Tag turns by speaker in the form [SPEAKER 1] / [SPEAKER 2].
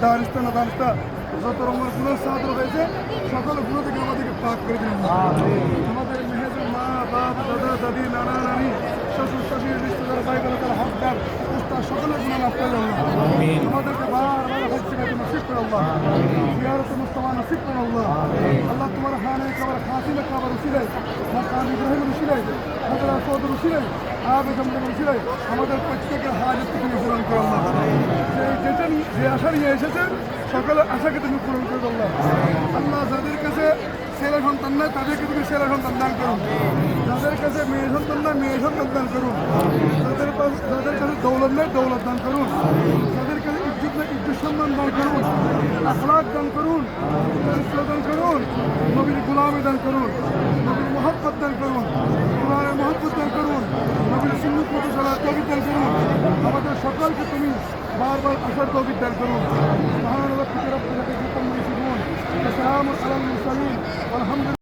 [SPEAKER 1] দারিস্তা না দারিস্তা যত রকমের গুণের সাহায্য রয়েছে সকল গুণ থেকে আমাদেরকে পাক করে দিন। আমাদের মেহেজের মা বাপ দাদা দাদি নানা নানি শ্বশুর শাশুড়ি রিশ্তেদার ভাই বোনেদের হকদার উস্তাদ সকলের গুণ মাফ করে আল্লাহ। আমাদেরকে বারবার হজ শিখাইতে নসিব করে আল্লাহ। জিয়ারত মুস্তাফা নসিব করে আল্লাহ। আল্লাহ তোমার খানে কাবার খাসিমে কাবার উসিলাই মাকাম ইব্রাহিমের উসিলাই হাজরা সৌদের উসিলাই আবে জমদের উসিলাই আমাদের প্রত্যেকের হাজত তুমি পূরণ করে আল্লাহ। যে আশা নিয়ে এসেছেন সকলের আশাকে তুমি পূরণ করে আল্লাহ। আল্লাহ যাদের কাছে ছেলে সন্তান নয় তাদেরকে তুমি ছেলে সন্তান দান করুন। যাদের কাছে মেয়ে সন্তান নয় মেয়ে সন্তান দান করুন। যাদের কাছে দৌলত নয় দৌলত দান করুন। যাদের কাছে ইজ্জত নয় ইজ্জত সম্মান দান করুন। আখলাক দান করুন, চরিত্র দান করুন, নবীর গোলামি দান করুন, নবীর মহব্বত দান করুন, কোরআনের মহব্বত দান করুন, নবীর সুন্নত মতো চলার তৌফিক দান করুন। আমাদের সকলকে তুমি বারবার আসার তৌফিক দান করুন। সুবহানাল্লাহ, রব্বিকা রাব্বিল ইজ্জাতি আম্মা ইয়াসিফুন, ওয়া সালামুন আলাল মুরসালিন, আলহামদুলিল্লাহ।